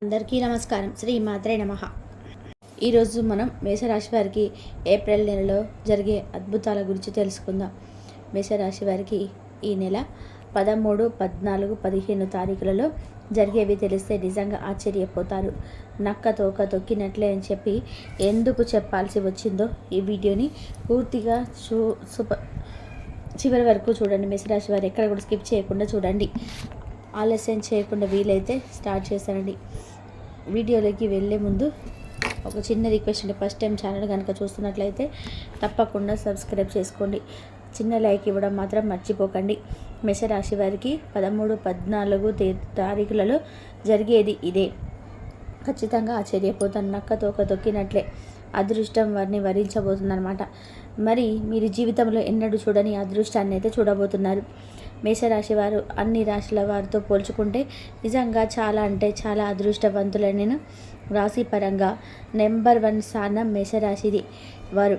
అందరికీ నమస్కారం. శ్రీ మాత్రే నమః. ఈరోజు మనం మేషరాశి వారికి ఏప్రిల్ నెలలో జరిగే అద్భుతాల గురించి తెలుసుకుందాం. మేషరాశి వారికి ఈ నెల 13, 14, 15 తారీఖులలో జరిగేవి తెలిస్తే నిజంగా ఆశ్చర్యపోతారు. నక్క తోక తొక్కినట్లే అని చెప్పి ఎందుకు చెప్పాల్సి వచ్చిందో ఈ వీడియోని పూర్తిగా చివరి వరకు చూడండి. మేషరాశి వారు ఎక్కడ కూడా స్కిప్ చేయకుండా చూడండి. ఆలస్యం చేయకుండా వీలైతే స్టార్ట్ చేస్తానండి. వీడియోలోకి వెళ్ళే ముందు ఒక చిన్న రిక్వెస్ట్ అండి. ఫస్ట్ టైం ఛానల్ కనుక చూస్తున్నట్లయితే తప్పకుండా సబ్స్క్రైబ్ చేసుకోండి. చిన్న లైక్ ఇవ్వడం మాత్రం మర్చిపోకండి. మేషరాశి వారికి 13, 14 తారీఖులలో జరిగేది ఇదే. ఖచ్చితంగా ఆశ్చర్యపోతాను. నక్క తోక తొక్కినట్లే అదృష్టం వారిని వరించబోతుందన్నమాట. మరి మీరు జీవితంలో ఎన్నడూ చూడని అదృష్టాన్ని అయితే చూడబోతున్నారు. మేషరాశి వారు అన్ని రాశుల వారితో పోల్చుకుంటే నిజంగా చాలా అంటే చాలా అదృష్టవంతులని నేను రాశి పరంగా నెంబర్ 1 స్థానం మేషరాశిది. వారు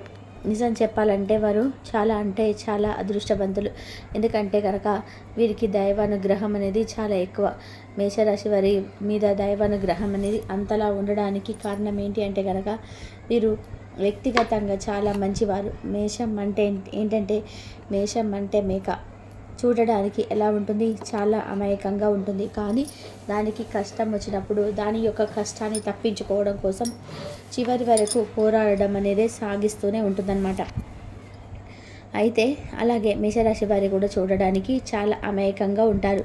నిజం చెప్పాలంటే వారు చాలా అంటే చాలా అదృష్టవంతులు. ఎందుకంటే కనుక వీరికి దైవానుగ్రహం అనేది చాలా ఎక్కువ. మేషరాశి వారి మీద దైవానుగ్రహం అనేది అంతలా ఉండడానికి కారణం ఏంటి అంటే కనుక వీరు వ్యక్తిగతంగా చాలా మంచివారు. మేషం అంటే ఏంటంటే మేషం అంటే మేక చూడడానికి ఎలా ఉంటుంది, చాలా అమాయకంగా ఉంటుంది. కానీ దానికి కష్టం వచ్చినప్పుడు దాని యొక్క కష్టాన్ని తప్పించుకోవడం కోసం చివరి వరకు పోరాడడం అనేది సాగిస్తూనే ఉంటుందన్నమాట. అయితే అలాగే మేషరాశి వారి కూడా చూడడానికి చాలా అమాయకంగా ఉంటారు.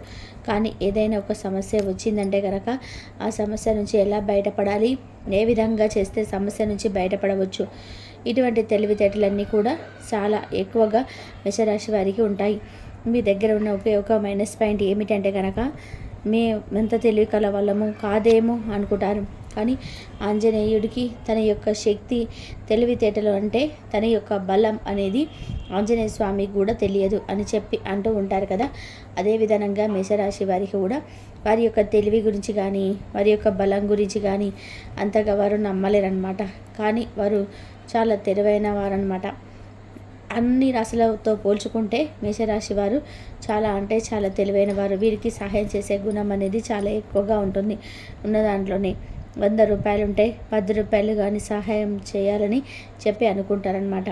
కానీ ఏదైనా ఒక సమస్య వచ్చిందంటే కనుక ఆ సమస్య నుంచి ఎలా బయటపడాలి, ఏ విధంగా చేస్తే సమస్య నుంచి బయటపడవచ్చు, ఇటువంటి తెలివితేటలన్నీ కూడా చాలా ఎక్కువగా మేషరాశి వారికి ఉంటాయి. మీ దగ్గర ఉన్న ఒకే ఒక మైనస్ పాయింట్ ఏమిటంటే కనుక ఎంత తెలివి కల వాళ్ళము కాదేమో అనుకుంటారు. కానీ ఆంజనేయుడికి తన యొక్క శక్తి తెలివితేటలు అంటే తన యొక్క బలం అనేది ఆంజనేయ స్వామికి కూడా తెలియదు అని చెప్పి అంటూ ఉంటారు కదా. అదే విధంగా మేషరాశి వారికి కూడా వారి యొక్క తెలివి గురించి కానీ వారి యొక్క బలం గురించి కానీ అంతగా వారు నమ్మలేరన్నమాట. కానీ వారు చాలా తెలివైన వారన్నమాట. అన్ని రాశులతో పోల్చుకుంటే మేషరాశి వారు చాలా అంటే చాలా తెలివైన వారు. వీరికి సహాయం చేసే గుణం అనేది చాలా ఎక్కువగా ఉంటుంది. ఉన్న దాంట్లోనే 100 రూపాయలు ఉంటే 10 రూపాయలు కానీ సహాయం చేయాలని చెప్పి అనుకుంటారనమాట.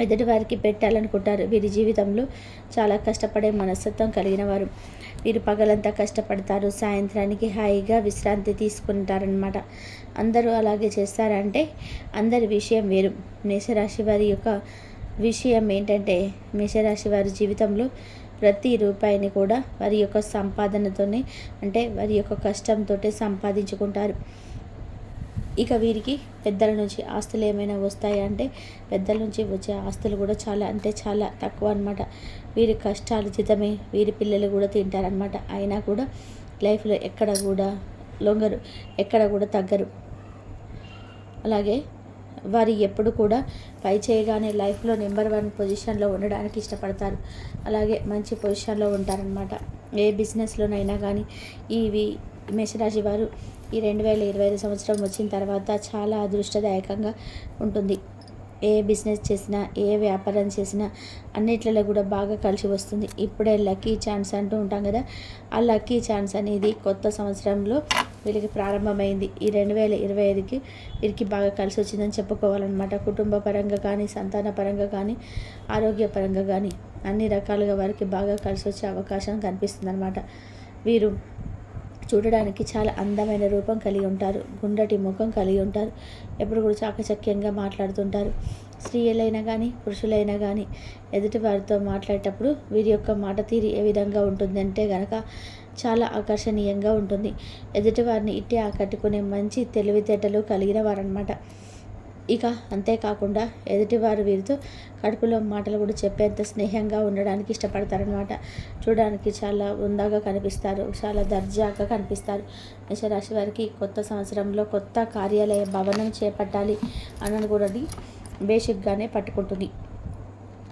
ఎదుటి వారికి పెట్టాలనుకుంటారు. వీరి జీవితంలో చాలా కష్టపడే మనస్తత్వం కలిగిన వారు. వీరు పగలంతా కష్టపడతారు, సాయంత్రానికి హాయిగా విశ్రాంతి తీసుకుంటారనమాట. అందరూ అలాగే చేస్తారంటే అందరి విషయం వేరు. మేషరాశి వారి యొక్క విషయం ఏంటంటే మేషరాశి వారి జీవితంలో ప్రతి రూపాయిని కూడా వారి యొక్క సంపాదనతోనే అంటే వారి యొక్క కష్టంతో సంపాదించుకుంటారు. ఇక వీరికి పెద్దల నుంచి ఆస్తులు ఏమైనా వస్తాయి అంటే పెద్దల నుంచి వచ్చే ఆస్తులు కూడా చాలా అంటే చాలా తక్కువ అనమాట. వీరి కష్టాలు జితమే వీరి పిల్లలు కూడా తింటారనమాట. అయినా కూడా లైఫ్లో ఎక్కడ కూడా లొంగరు, ఎక్కడ కూడా తగ్గరు. అలాగే వారు ఎప్పుడు కూడా పై చేయగానే లైఫ్లో నెంబర్ 1 పొజిషన్లో ఉండడానికి ఇష్టపడతారు. అలాగే మంచి పొజిషన్లో ఉంటారనమాట. ఏ బిజినెస్లోనైనా కానీ ఇవి మేషరాశి వారు ఈ 2025 సంవత్సరం వచ్చిన తర్వాత చాలా అదృష్టదాయకంగా ఉంటుంది. ఏ బిజినెస్ చేసినా ఏ వ్యాపారం చేసినా అన్నిట్లలో కూడా బాగా కలిసి వస్తుంది. ఇప్పుడే లక్కీ ఛాన్స్ అంటూ ఉంటాం కదా, ఆ లక్కీ ఛాన్స్ అనేది కొత్త సంవత్సరంలో వీరికి ప్రారంభమైంది. ఈ 2025కి వీరికి బాగా కలిసి వచ్చిందని చెప్పుకోవాలన్నమాట. కుటుంబ పరంగా కానీ సంతాన పరంగా కానీ ఆరోగ్యపరంగా కానీ అన్ని రకాలుగా వారికి బాగా కలిసి వచ్చే అవకాశం కనిపిస్తుంది అన్నమాట. వీరు చూడడానికి చాలా అందమైన రూపం కలిగి ఉంటారు. గుండ్రటి ముఖం కలిగి ఉంటారు. ఎప్పుడు కూడా చాకచక్యంగా మాట్లాడుతుంటారు. స్త్రీలైనా కానీ పురుషులైనా కానీ ఎదుటి వారితో మాట్లాడేటప్పుడు వీరి యొక్క మాట తీరు ఏ విధంగా ఉంటుందంటే కనుక చాలా ఆకర్షణీయంగా ఉంటుంది. ఎదుటి వారిని ఇట్టే ఆకట్టుకునే మంచి తెలివితేటలు కలిగిన వారనమాట. ఇక అంతేకాకుండా ఎదుటివారు వీరితో కడుపులో మాటలు కూడా చెప్పేంత స్నేహంగా ఉండడానికి ఇష్టపడతారనమాట. చూడడానికి చాలా ఉందాగా కనిపిస్తారు, చాలా దర్జాగా కనిపిస్తారు. మేషరాశి వారికి కొత్త సంవత్సరంలో కొత్త కార్యాలయ భవనం చేపట్టాలి అన్నది కూడా బేసిక్గానే పట్టుకుంటుంది.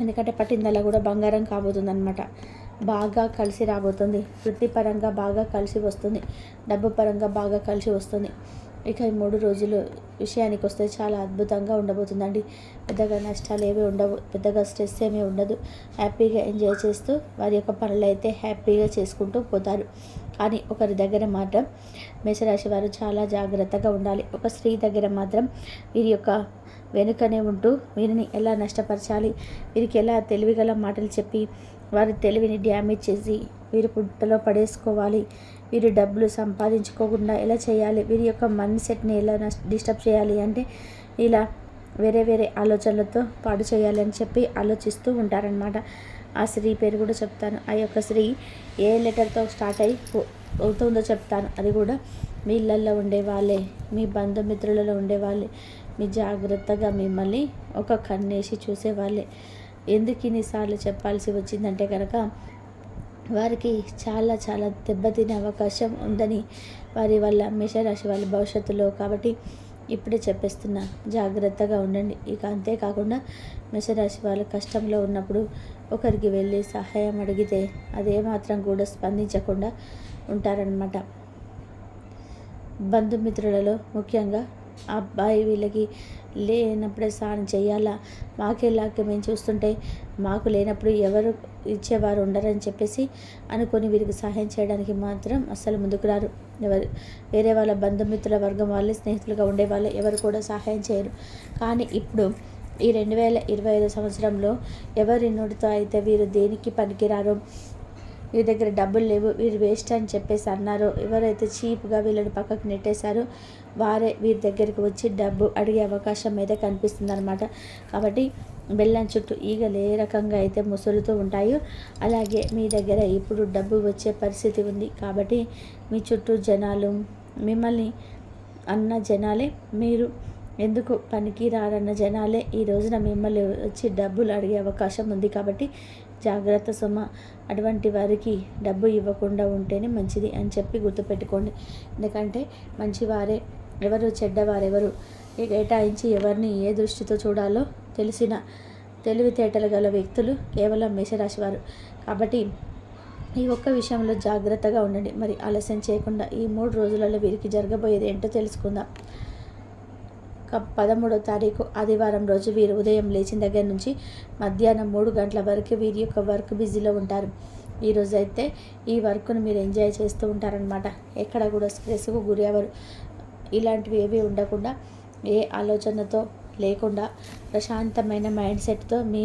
ఎందుకంటే పట్టిందల్లా కూడా బంగారం కాబోతుందన్నమాట. బాగా కలిసి రాబోతుంది. వృత్తిపరంగా బాగా కలిసి వస్తుంది. డబ్బు పరంగా బాగా కలిసి వస్తుంది. ఇక ఈ 3 రోజులు విషయానికి వస్తే చాలా అద్భుతంగా ఉండబోతుందండి. పెద్దగా నష్టాలు ఏమీ ఉండవు, పెద్దగా స్ట్రెస్ ఏమీ ఉండదు. హ్యాపీగా ఎంజాయ్ చేస్తూ వారి యొక్క పనులు అయితే హ్యాపీగా చేసుకుంటూ పోతారు. కానీ ఒకరి దగ్గర మాత్రం మేషరాశి వారు చాలా జాగ్రత్తగా ఉండాలి. ఒక స్త్రీ దగ్గర మాత్రం వీరి యొక్క వెనుకనే ఉంటూ వీరిని ఎలా నష్టపరచాలి, వీరికి ఎలా తెలివిగల మాటలు చెప్పి వారి తెలివిని డ్యామేజ్ చేసి వీరు పుట్టలో పడేసుకోవాలి, వీరు డబ్బులు సంపాదించుకోకుండా ఎలా చేయాలి, వీరి యొక్క మైండ్ సెట్ని ఎలా డిస్టర్బ్ చేయాలి అంటే ఇలా వేరే వేరే ఆలోచనలతో పాడు చేయాలి అని చెప్పి ఆలోచిస్తూ ఉంటారనమాట. ఆ స్త్రీ పేరు కూడా చెప్తాను. ఆ యొక్క స్త్రీ ఏ లెటర్తో స్టార్ట్ అవుతుందో చెప్తాను. అది కూడా మీ ఇళ్ళల్లో ఉండే వాళ్ళే, మీ బంధుమిత్రులలో ఉండే వాళ్ళే, మీ జాగ్రత్తగా మిమ్మల్ని ఒక కన్నేసి చూసేవాళ్ళే. ఎందుకు ఇన్నిసార్లు చెప్పాల్సి వచ్చిందంటే కనుక వారికి చాలా చాలా దెబ్బతినే అవకాశం ఉందని వారి వల్ల మేషరాశి వాళ్ళ భవిష్యత్తులో. కాబట్టి ఇప్పుడే చెప్పేస్తున్నా, జాగ్రత్తగా ఉండండి. ఇక అంతేకాకుండా మేషరాశి వాళ్ళు కష్టంలో ఉన్నప్పుడు ఒకరికి వెళ్ళి సహాయం అడిగితే అదేమాత్రం కూడా స్పందించకుండా ఉంటారనమాట. బంధుమిత్రులలో ముఖ్యంగా ఆ అబ్బాయి వీళ్ళకి లేనప్పుడే సాయం చేయాలా, మాకేలాగా మేము చూస్తుంటే మాకు లేనప్పుడు ఎవరు ఇచ్చేవారు ఉండరని చెప్పేసి అనుకొని వీరికి సహాయం చేయడానికి మాత్రం అస్సలు ముందుకు రారు. వేరే వాళ్ళ బంధుమిత్రుల వర్గం వాళ్ళే, స్నేహితులుగా ఉండే వాళ్ళు ఎవరు కూడా సహాయం చేయరు. కానీ ఇప్పుడు ఈ 2025 సంవత్సరంలో ఎవరి నోటితో అయితే వీరు దేనికి పనికిరారో, వీరి దగ్గర డబ్బులు లేవు, వీరు వేస్ట్ అని చెప్పేసి అన్నారో, ఎవరైతే చీప్గా వీళ్ళని పక్కకు నెట్టేశారో వారే వీరి దగ్గరికి వచ్చి డబ్బు అడిగే అవకాశం అయితే కనిపిస్తుంది అనమాట. కాబట్టి బెల్లం చుట్టూ ఈగలు ఏ రకంగా అయితే ముసురుతూ ఉంటాయో అలాగే మీ దగ్గర ఇప్పుడు డబ్బు వచ్చే పరిస్థితి ఉంది. కాబట్టి మీ చుట్టూ జనాలు మిమ్మల్ని అన్న జనాలే, మీరు ఎందుకు పనికి రారన్న జనాలే ఈ రోజున మిమ్మల్ని వచ్చి డబ్బులు అడిగే అవకాశం ఉంది. కాబట్టి జాగ్రత్త సుమ. అటువంటి వారికి డబ్బు ఇవ్వకుండా ఉంటేనే మంచిది అని చెప్పి గుర్తుపెట్టుకోండి. ఎందుకంటే మంచివారే ఎవరు, చెడ్డవారెవరు, కేటాయించి ఎవరిని ఏ దృష్టితో చూడాలో తెలిసిన తెలివితేటలు గల వ్యక్తులు కేవలం మేషరాశి వారు. కాబట్టి ఈ ఒక్క విషయంలో జాగ్రత్తగా ఉండండి. మరి ఆలస్యం చేయకుండా ఈ 3 రోజులలో వీరికి జరగబోయేది ఏంటో తెలుసుకుందాం. 13వ తారీఖు ఆదివారం రోజు వీరు ఉదయం లేచిన దగ్గర నుంచి మధ్యాహ్నం 3 గంటల వరకు వీరి యొక్క వర్క్ బిజీలో ఉంటారు. ఈరోజు అయితే ఈ వర్క్ను మీరు ఎంజాయ్ చేస్తూ ఉంటారనమాట. ఎక్కడ కూడా స్ట్రెస్కు గురి అవ్వరు. ఇలాంటివి ఏవి ఉండకుండా, ఏ ఆలోచనతో లేకుండా ప్రశాంతమైన మైండ్ సెట్తో మీ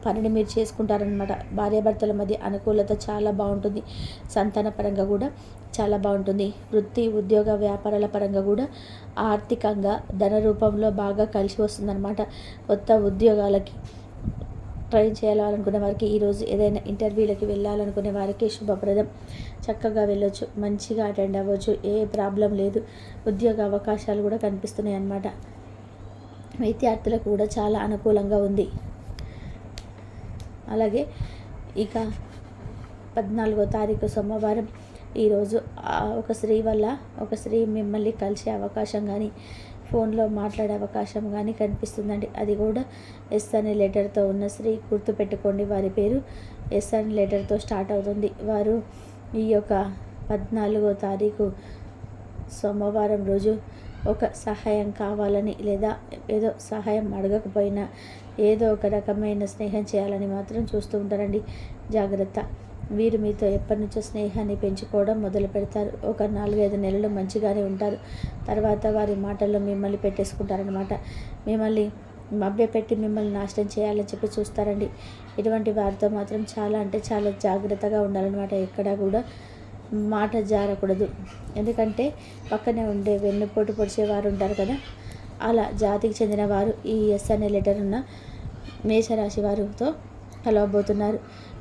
పనిని మీరు చేసుకుంటారనమాట. భార్యాభర్తల మధ్య అనుకూలత చాలా బాగుంటుంది. సంతాన పరంగా కూడా చాలా బాగుంటుంది. వృత్తి, ఉద్యోగ, వ్యాపారాల పరంగా కూడా ఆర్థికంగా ధన రూపంలో బాగా కలిసి వస్తుందన్నమాట. కొత్త ఉద్యోగాలకి ట్రై చేయాలనుకునే వారికి, ఈరోజు ఏదైనా ఇంటర్వ్యూలకి వెళ్ళాలనుకునే వారికి శుభప్రదం. చక్కగా వెళ్ళొచ్చు, మంచిగా అటెండ్ అవ్వచ్చు, ఏ ప్రాబ్లం లేదు. ఉద్యోగ అవకాశాలు కూడా కనిపిస్తున్నాయి అన్నమాట. విద్యార్థులకు కూడా చాలా అనుకూలంగా ఉంది. అలాగే ఇక 14వ తారీఖు సోమవారం ఈరోజు ఒక స్త్రీ వల్ల ఒక స్త్రీ మిమ్మల్ని కలిసే అవకాశం కానీ, ఫోన్లో మాట్లాడే అవకాశం కానీ కనిపిస్తుందండి. అది కూడా ఎస్ అనే లెటర్తో ఉన్న స్త్రీ. గుర్తుపెట్టుకోండి, వారి పేరు ఎస్ అనే లెటర్తో స్టార్ట్ అవుతుంది. వారు ఈ యొక్క 14వ తారీఖు సోమవారం రోజు ఒక సహాయం కావాలని, లేదా ఏదో సహాయం అడగకపోయినా ఏదో ఒక రకమైన స్నేహం చేయాలని మాత్రం చూస్తూ ఉంటారండి. జాగ్రత్త. వీరు మీతో ఎప్పటి నుంచో స్నేహాన్ని పెంచుకోవడం మొదలు పెడతారు. ఒక 4-5 నెలలు మంచిగానే ఉంటారు. తర్వాత వారి మాటల్లో మిమ్మల్ని పెట్టేసుకుంటారనమాట. మిమ్మల్ని మభ్యపెట్టి మిమ్మల్ని నాశనం చేయాలని చెప్పి చూస్తారండి. ఇటువంటి వారితో మాత్రం చాలా అంటే చాలా జాగ్రత్తగా ఉండాలన్నమాట. ఎక్కడా కూడా మాట జారకూడదు. ఎందుకంటే పక్కనే ఉండే వెన్నుపోటు పొడిచేవారు ఉంటారు కదా, అలా జాతికి చెందిన వారు ఈ ఎస్ అనే లెటర్ ఉన్న మేషరాశి వారితో కలవబోతున్నారు.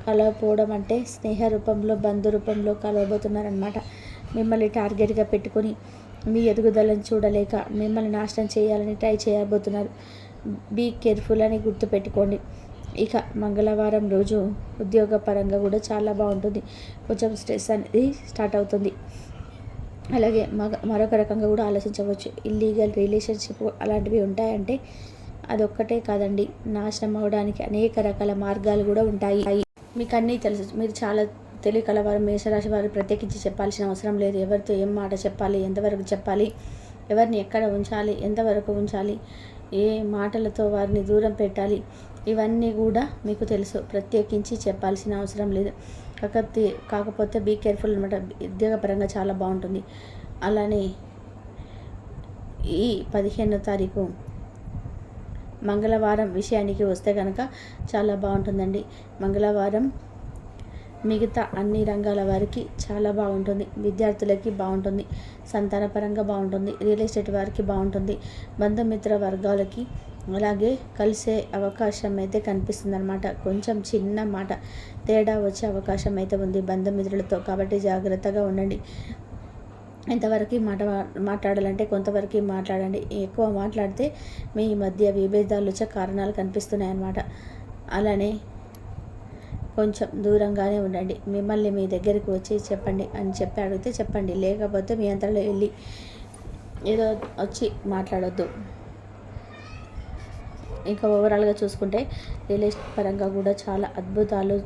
కలవపోవడం అంటే స్నేహ రూపంలో, బంధు రూపంలో కలవబోతున్నారనమాట. మిమ్మల్ని టార్గెట్గా పెట్టుకొని మీ ఎదుగుదలను చూడలేక మిమ్మల్ని నాశనం చేయాలని ట్రై చేయబోతున్నారు. బీ కేర్ఫుల్ అని గుర్తుపెట్టుకోండి. ఇక మంగళవారం రోజు ఉద్యోగపరంగా కూడా చాలా బాగుంటుంది. కొంచెం స్ట్రెస్ అనేది స్టార్ట్ అవుతుంది. అలాగే మరొక రకంగా కూడా ఆలోచించవచ్చు. ఇల్లీగల్ రిలేషన్షిప్ అలాంటివి ఉంటాయంటే అదొక్కటే కాదండి, నాశనం అవడానికి అనేక రకాల మార్గాలు కూడా ఉంటాయి. మీకు అన్నీ తెలుసు. మీరు చాలా తెలియకలవారు. మేషరాశి వారు ప్రత్యేకించి చెప్పాల్సిన అవసరం లేదు. ఎవరితో ఏం మాట చెప్పాలి, ఎంతవరకు చెప్పాలి, ఎవరిని ఎక్కడ ఉంచాలి, ఎంతవరకు ఉంచాలి, ఏ మాటలతో వారిని దూరం పెట్టాలి, ఇవన్నీ కూడా మీకు తెలుసు, ప్రత్యేకించి చెప్పాల్సిన అవసరం లేదు. కాకపోతే బీ కేర్ఫుల్ అనమాట. ఉద్యోగపరంగా చాలా బాగుంటుంది. అలానే ఈ 15వ తారీఖు మంగళవారం విషయానికి వస్తే కనుక చాలా బాగుంటుందండి. మంగళవారం మిగతా అన్ని రంగాల వారికి చాలా బాగుంటుంది. విద్యార్థులకి బాగుంటుంది, సంతానపరంగా బాగుంటుంది, రియల్ ఎస్టేట్ వారికి బాగుంటుంది, బంధుమిత్ర వర్గాలకి అలాగే కలిసే అవకాశం అయితే కనిపిస్తుంది అనమాట. కొంచెం చిన్న మాట తేడా వచ్చే అవకాశం అయితే ఉంది బంధుమిత్రులతో, కాబట్టి జాగ్రత్తగా ఉండండి. ఎంతవరకు మాట్లాడాలంటే కొంతవరకు మాట్లాడండి. ఎక్కువ మాట్లాడితే మీ మధ్య విభేదాలు వచ్చే కారణాలు కనిపిస్తున్నాయన్నమాట. అలానే కొంచెం దూరంగానే ఉండండి. మిమ్మల్ని మీ దగ్గరికి వచ్చి చెప్పండి అని చెప్పి అడిగితే చెప్పండి, లేకపోతే మీ అంతలో వెళ్ళి ఏదో వచ్చి మాట్లాడొద్దు. ఇంకా ఓవరాల్గా చూసుకుంటే రియల్ ఎస్టేట్ పరంగా కూడా చాలా అద్భుతాలు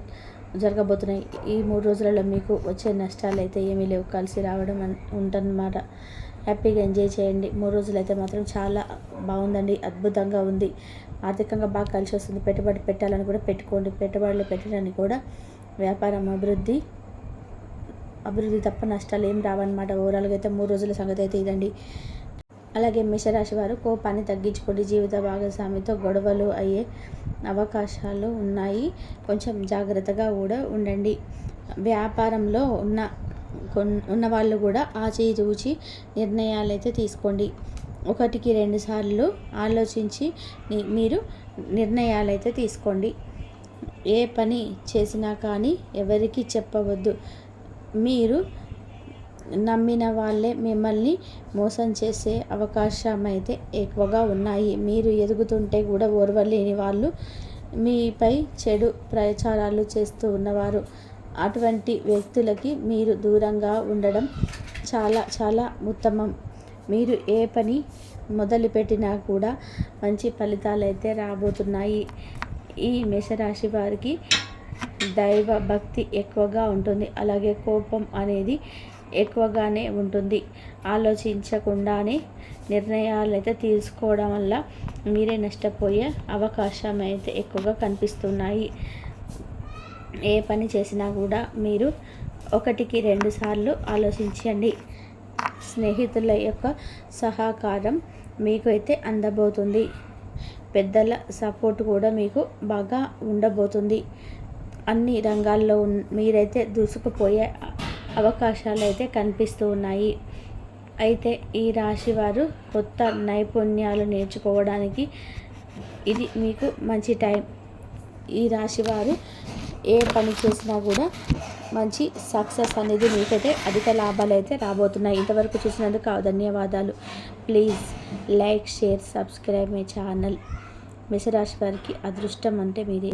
జరగబోతున్నాయి. ఈ 3 రోజులలో మీకు వచ్చే నష్టాలు అయితే ఏమీ లేవు, కలిసి రావడం ఉంటుందన్నమాట. హ్యాపీగా ఎంజాయ్ చేయండి. 3 రోజులు అయితే మాత్రం చాలా బాగుందండి, అద్భుతంగా ఉంది. ఆర్థికంగా బాగా కలిసి వస్తుంది. పెట్టుబడి పెట్టాలని కూడా పెట్టుకోండి. పెట్టుబడులు పెట్టడానికి కూడా వ్యాపారం అభివృద్ధి తప్ప నష్టాలు ఏం రావన్నమాట. ఓవరాల్గా అయితే 3 రోజుల సంగతి అయితే ఇదండి. అలాగే మేషరాశి వారు కోపాన్ని తగ్గించుకోండి. జీవిత భాగస్వామితో గొడవలు అయ్యే అవకాశాలు ఉన్నాయి, కొంచెం జాగ్రత్తగా కూడా ఉండండి. వ్యాపారంలో ఉన్న వాళ్ళు కూడా ఆచితూచి నిర్ణయాలు అయితే తీసుకోండి. 1కి 2 సార్లు ఆలోచించి మీరు నిర్ణయాలు అయితే తీసుకోండి. ఏ పని చేసినా కానీ ఎవరికి చెప్పవద్దు. మీరు నమ్మిన వాళ్ళే మిమ్మల్ని మోసం చేసే అవకాశం అయితే ఎక్కువగా ఉన్నాయి. మీరు ఎదుగుతుంటే కూడా ఓర్వలేని వాళ్ళు మీపై చెడు ప్రచారాలు చేస్తూ ఉన్నవారు. అటువంటి వ్యక్తులకి మీరు దూరంగా ఉండడం చాలా చాలా ఉత్తమం. మీరు ఏ పని మొదలుపెట్టినా కూడా మంచి ఫలితాలు అయితే రాబోతున్నాయి. ఈ మేషరాశి వారికి దైవ భక్తి ఎక్కువగా ఉంటుంది. అలాగే కోపం అనేది ఎక్కువగానే ఉంటుంది. ఆలోచించకుండానే నిర్ణయాలు అయితే తీసుకోవడం వల్ల మీరే నష్టపోయే అవకాశం అయితే ఎక్కువగా కనిపిస్తున్నాయి. ఏ పని చేసినా కూడా మీరు 1కి 2 సార్లు ఆలోచించండి. స్నేహితుల యొక్క సహకారం మీకు అయితే అందబోతుంది. పెద్దల సపోర్ట్ కూడా మీకు బాగా ఉండబోతుంది. అన్ని రంగాల్లో మీరైతే దూసుకుపోయే అవకాశాలు అయితే కనిపిస్తూ ఉన్నాయి. అయితే ఈ రాశి వారు కొత్త నైపుణ్యాలు నేర్చుకోవడానికి ఇది మీకు మంచి టైం. ఈ రాశి వారు ఏ పని చేసినా కూడా మంచి సక్సెస్ అనేది మీకైతే అధిక లాభాలు అయితే రాబోతున్నాయి. ఇంతవరకు చూసినందుకు ధన్యవాదాలు. Please like, share, subscribe my channel. మేషరాశి వారికి అదృష్టం అంటే మీదే.